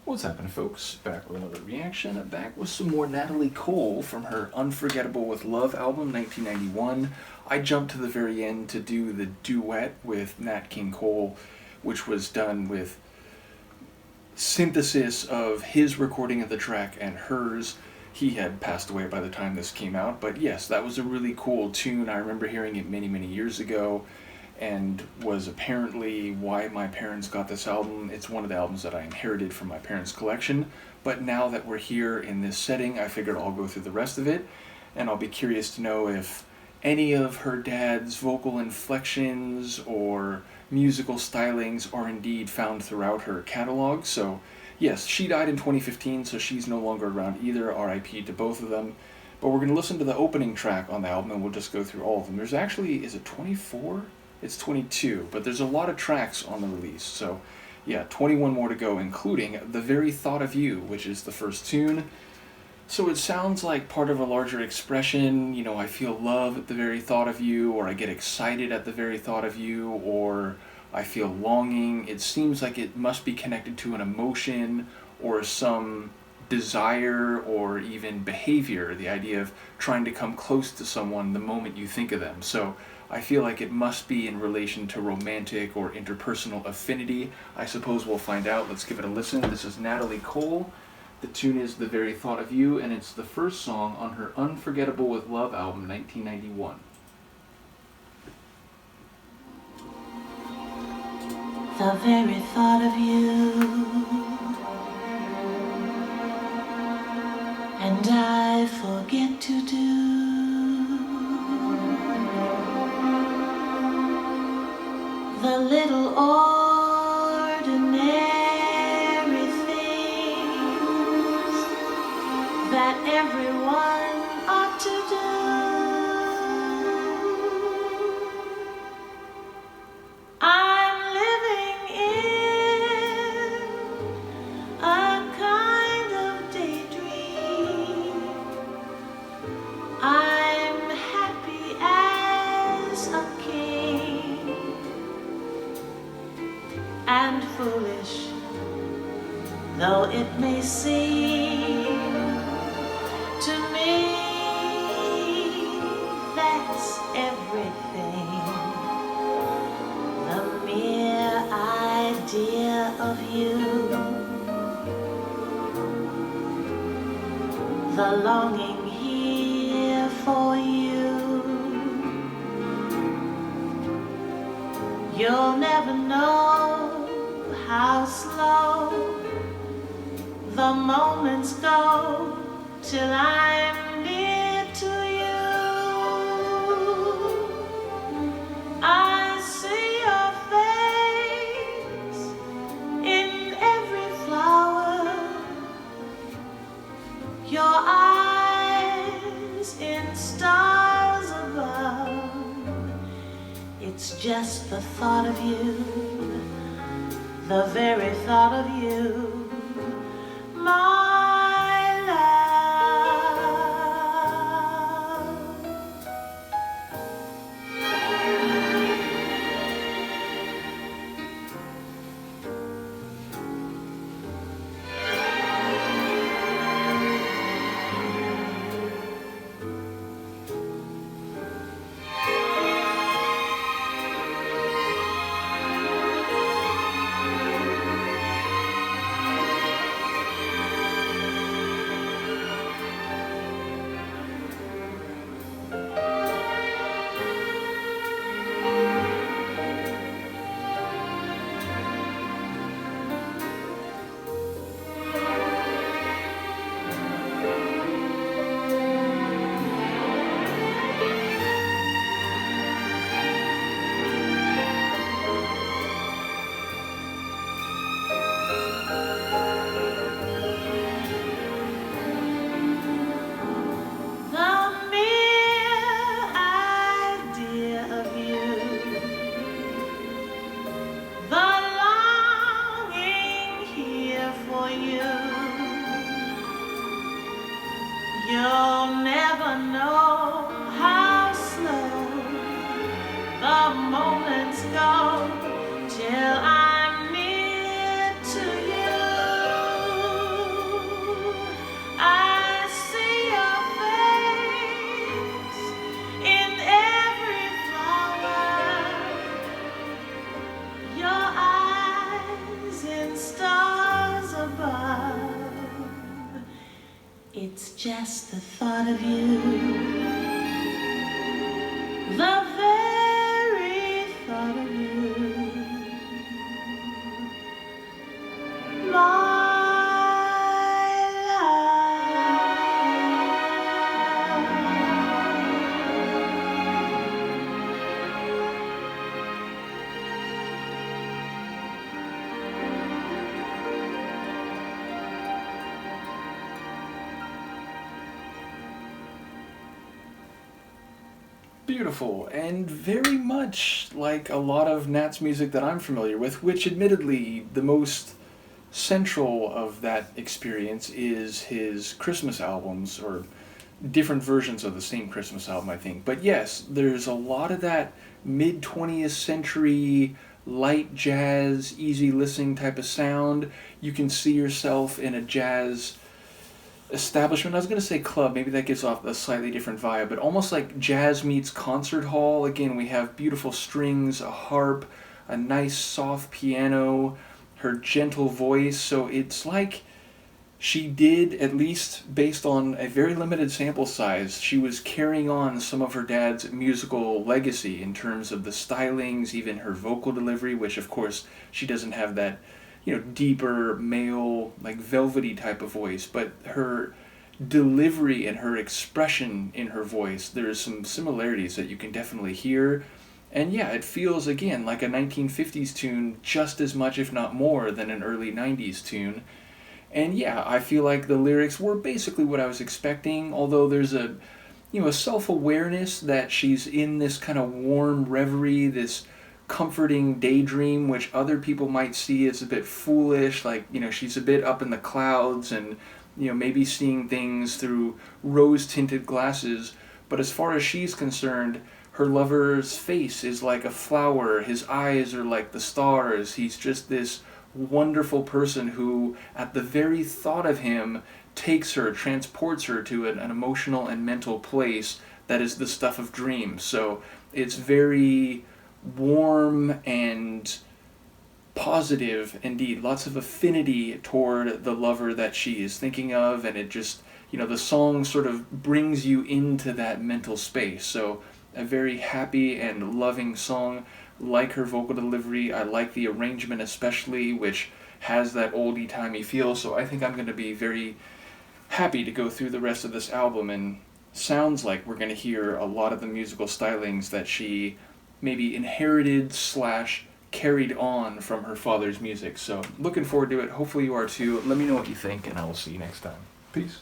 What's happening, folks? Back with another reaction. Back with some more Natalie Cole from her Unforgettable with Love album, 1991. I jumped to the very end to do the duet with Nat King Cole, which was done with synthesis of his recording of the track and hers. He had passed away by the time this came out, but yes, that was a really cool tune. I remember hearing it many, many years ago, and was apparently why my parents got this album. It's one of the albums that I inherited from my parents' collection, but now that we're here in this setting, I figured I'll go through the rest of it, and I'll be curious to know if any of her dad's vocal inflections or musical stylings are indeed found throughout her catalog. So yes, she died in 2015, so she's no longer around either. RIP to both of them. But we're going to listen to the opening track on the album, and we'll just go through all of them. There's actually, is it 24? It's 22, but there's a lot of tracks on the release. So yeah, 21 more to go, including The Very Thought of You, which is the first tune. So it sounds like part of a larger expression. You know, I feel love at the very thought of you, or I get excited at the very thought of you, or I feel longing. It seems like it must be connected to an emotion or some desire or even behavior, the idea of trying to come close to someone the moment you think of them. So I feel like it must be in relation to romantic or interpersonal affinity. I suppose we'll find out. Let's give it a listen. This is Natalie Cole. The tune is The Very Thought of You, and it's the first song on her Unforgettable with Love album, 1991. The very thought of you, and I forget to do the little ordinary things that everyone ought to do. I'm living in a kind of daydream. I'm happy as a king, and foolish though it may seem to me, that's everything. The mere idea of you, the longing here for you. You'll never know how slow the moments go till I'm near to you. I see your face in every flower, your eyes in stars above. It's just the thought of you, the very thought of you, my love. You'll never know how slow the moments go till I'm near to you. It's just the thought of you, the very thought of you, my Beautiful, and very much like a lot of Nat's music that I'm familiar with, which admittedly the most central of that experience is his Christmas albums, or different versions of the same Christmas album, I think. But yes, there's a lot of that mid 20th century light jazz, easy listening type of sound. You can see yourself in a jazz establishment. I was going to say club, maybe that gives off a slightly different vibe, but almost like jazz meets concert hall. Again, we have beautiful strings, a harp, a nice soft piano, her gentle voice. So it's like she did, at least based on a very limited sample size, she was carrying on some of her dad's musical legacy in terms of the stylings, even her vocal delivery, which of course she doesn't have that, deeper male, like velvety type of voice, but her delivery and her expression in her voice, there's some similarities that you can definitely hear. And yeah, it feels again like a 1950s tune just as much, if not more, than an early 90s tune. And yeah, I feel like the lyrics were basically what I was expecting, although there's a self-awareness that she's in this kind of warm reverie, this comforting daydream, which other people might see as a bit foolish, like, she's a bit up in the clouds and, maybe seeing things through rose-tinted glasses. But as far as she's concerned, her lover's face is like a flower, his eyes are like the stars, he's just this wonderful person who, at the very thought of him, takes her, transports her to an emotional and mental place that is the stuff of dreams. So it's very warm and positive indeed, lots of affinity toward the lover that she is thinking of, and it just, the song sort of brings you into that mental space. So a very happy and loving song. Like her vocal delivery, I like the arrangement especially, which has that oldie-timey feel, so I think I'm going to be very happy to go through the rest of this album, and sounds like we're going to hear a lot of the musical stylings that she maybe inherited / carried on from her father's music. So looking forward to it. Hopefully you are too. Let me know what you think, and I will see you next time. Peace.